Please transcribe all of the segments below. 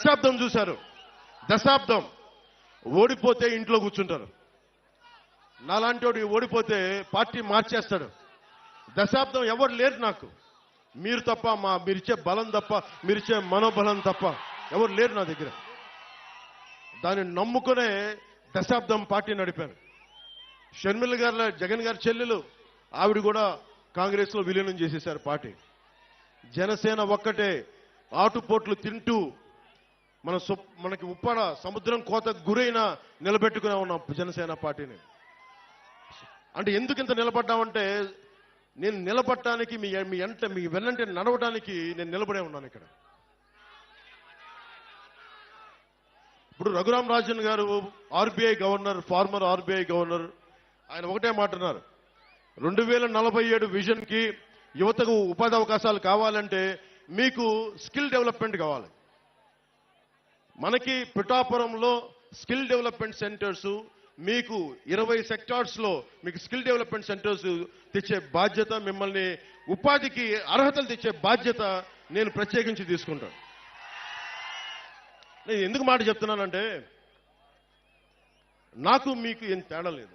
దశాబ్దం చూశారు. దశాబ్దం ఓడిపోతే ఇంట్లో కూర్చుంటారు. నాలాంటి వాడు ఓడిపోతే పార్టీ మార్చేస్తాడు. దశాబ్దం ఎవరు లేరు నాకు, మీరు తప్ప, మీరిచ్చే బలం తప్ప, మీరిచ్చే మనోబలం తప్ప ఎవరు లేరు నా దగ్గర. దాన్ని నమ్ముకునే దశాబ్దం పార్టీ నడిపాను. షర్మిల గారు, జగన్ గారి చెల్లెలు, ఆవిడ కూడా కాంగ్రెస్ లో విలీనం చేసేశారు పార్టీ. జనసేన ఒక్కటే ఆటుపోట్లు తింటూ మనకి ఉప్పాడ సముద్రం కోత గురైన నిలబెట్టుకునే ఉన్నాం జనసేన పార్టీని. అంటే ఎందుకు ఇంత నిలబడ్డామంటే, నేను నిలబడటానికి మీ వెన్నంటే నడవడానికి నేను నిలబడే ఉన్నాను ఇక్కడ. ఇప్పుడు రఘురామ్ రాజన్ గారు RBI governor, farmer RBI governor, ఆయన ఒకటే మాట అన్నారు, 2047 విజన్ కి యువతకు ఉపాధి అవకాశాలు కావాలంటే మీకు స్కిల్ డెవలప్మెంట్ కావాలి. మనకి పిఠాపురంలో స్కిల్ డెవలప్మెంట్ సెంటర్స్, మీకు 20 సెక్టార్స్ లో మీకు స్కిల్ డెవలప్మెంట్ సెంటర్స్ తెచ్చే బాధ్యత, మిమ్మల్ని ఉపాధికి అర్హతలు తెచ్చే బాధ్యత నేను ప్రత్యేకించి తీసుకుంటాను. నేను ఎందుకు మాట చెప్తున్నానంటే, నాకు మీకు ఏం తేడా లేదు.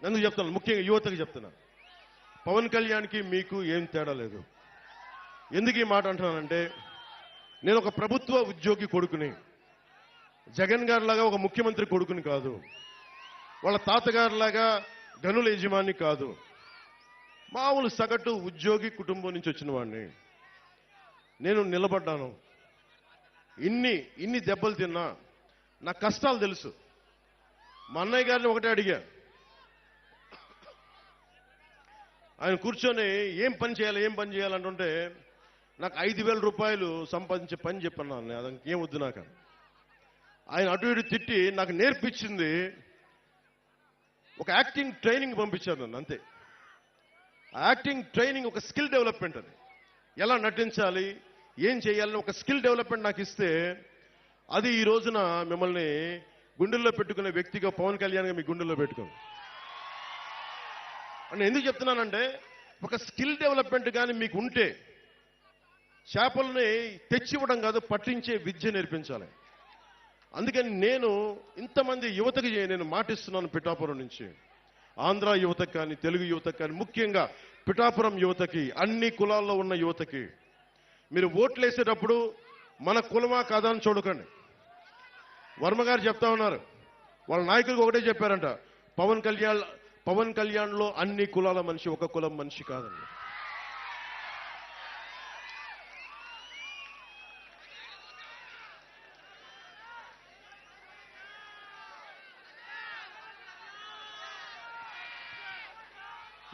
ఎందుకు చెప్తున్నాను, ముఖ్యంగా యువతకు చెప్తున్నాను. పవన్ కళ్యాణ్కి మీకు ఏం తేడా లేదు. ఎందుకు ఈ మాట అంటున్నానంటే, నేను ఒక ప్రభుత్వ ఉద్యోగి కొడుకుని, జగన్ గారిలాగా ఒక ముఖ్యమంత్రి కొడుకుని కాదు, వాళ్ళ తాతగారిలాగా గనుల యజమాని కాదు, మామూలు సగటు ఉద్యోగి కుటుంబం నుంచి వచ్చిన వాడిని. నేను నిలబడ్డాను. ఇన్ని దెబ్బలు తిన్నా నా కష్టాలు తెలుసు. మా అన్నయ్య గారిని ఒకటే అడిగా, ఆయన కూర్చొని ఏం పని చేయాలంటుంటే, నాకు 5,000 రూపాయలు సంపాదించే పని చెప్పన్నాను. అది ఏం వద్దు నాకు. ఆయన అటు ఇటు తిట్టి నాకు నేర్పించింది ఒక యాక్టింగ్ ట్రైనింగ్ పంపించారు నన్ను, అంతే. ఆ యాక్టింగ్ ట్రైనింగ్ ఒక స్కిల్ డెవలప్మెంట్. అది ఎలా నటించాలి, ఏం చేయాలని ఒక స్కిల్ డెవలప్మెంట్ నాకు ఇస్తే, అది ఈ రోజున మిమ్మల్ని గుండెల్లో పెట్టుకునే వ్యక్తిగా పవన్ కళ్యాణ్గా మీ గుండెల్లో పెట్టుకోండి అని ఎందుకు చెప్తున్నానంటే, ఒక స్కిల్ డెవలప్మెంట్ కానీ మీకు ఉంటే, చేపల్ని తెచ్చివ్వడం కాదు, పట్టించే విద్య నేర్పించాలి. అందుకని నేను ఇంతమంది యువతకి నేను మాటిస్తున్నాను. పిఠాపురం నుంచి ఆంధ్ర యువతకు కానీ, తెలుగు యువతకు కానీ, ముఖ్యంగా పిఠాపురం యువతకి, అన్ని కులాల్లో ఉన్న యువతకి, మీరు ఓట్లు వేసేటప్పుడు మన కులమా కాదా అని చూడకండి. వర్మ గారు చెప్తా ఉన్నారు, వాళ్ళ నాయకులకు ఒకటే చెప్పారంట, పవన్ కళ్యాణ్లో అన్ని కులాల మనిషి, ఒక కులం మనిషి కాదండి.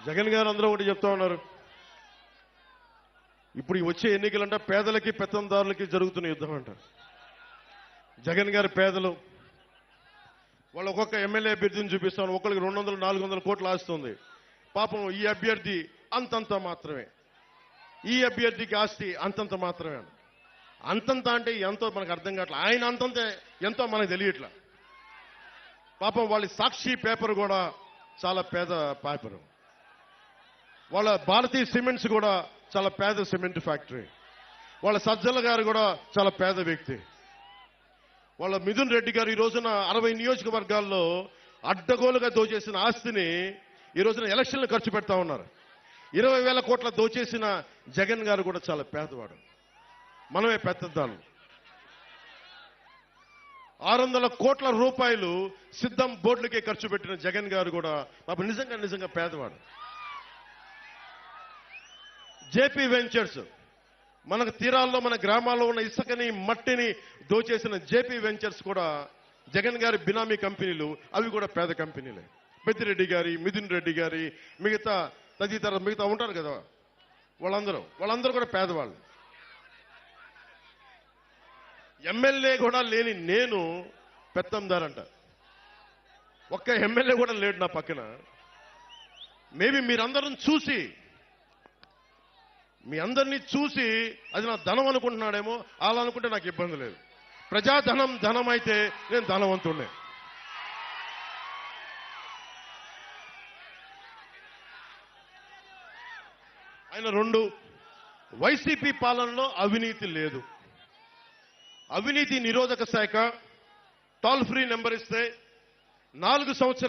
జగన్ గారు అందరూ ఒకటి చెప్తా ఉన్నారు, ఇప్పుడు వచ్చే ఎన్నికలంట పేదలకి పెత్తందారులకి జరుగుతున్న యుద్ధం అంట. జగన్ గారి పేదలు, వాళ్ళు ఒక్కొక్క ఎమ్మెల్యే అభ్యర్థిని చూపిస్తాను, ఒక్కరికి 200-400 కోట్లు ఆస్తుంది. పాపం ఈ అభ్యర్థి అంతంత మాత్రమే, ఈ అభ్యర్థికి ఆస్తి అంతంత మాత్రమే. అంతంత అంటే ఎంతో మనకు అర్థం కావట్లేదు. ఆయన అంతంత ఎంతో మనకు తెలియట్లా. పాపం వాళ్ళ సాక్షి పేపర్ కూడా చాలా పేద పేపరు. వాళ్ళ భారతీయ సిమెంట్స్ కూడా చాలా పేద సిమెంట్ ఫ్యాక్టరీ. వాళ్ళ సజ్జల గారు కూడా చాలా పేద వ్యక్తి. వాళ్ళ మిథున్ రెడ్డి గారు ఈ రోజున 60 నియోజకవర్గాల్లో అడ్డగోలుగా దోచేసిన ఆస్తిని ఈ రోజున ఎలక్షన్లు ఖర్చు పెడతా ఉన్నారు. 20,000 కోట్ల దోచేసిన జగన్ గారు కూడా చాలా పేదవాడు. మనమే పెద్దదాన్ని. 600 కోట్ల రూపాయలు సిద్ధం బోర్డులకే ఖర్చు పెట్టిన జగన్ గారు కూడా పాపం నిజంగా పేదవాడు. జేపీ వెంచర్స్, మనకు తీరాల్లో మన గ్రామాల్లో ఉన్న ఇసుకని మట్టిని దోచేసిన జేపీ వెంచర్స్ కూడా జగన్ గారి బినామీ కంపెనీలు, అవి కూడా పేద కంపెనీలే. పెద్దిరెడ్డి గారి, మిథున్ రెడ్డి గారి, మిగతా ఉంటారు కదా, వాళ్ళందరూ కూడా పేదవాళ్ళు. ఎమ్మెల్యే కూడా లేని నేను పెత్తందారంట. ఒక్క ఎమ్మెల్యే కూడా లేడు నా పక్కన. మేబీ మీరందరం చూసి, మీ అందరినీ చూసి అది నా ధనం అనుకుంటున్నాడేమో. అలా అనుకుంటే నాకు ఇబ్బంది లేదు. ధనం అయితే నేను ధనవంతుడినే. ఆయన 2, వైసీపీ పాలనలో అవినీతి లేదు. అవినీతి నిరోధక శాఖ టోల్ ఫ్రీ నెంబర్ ఇస్తే 4 సంవత్సరాలు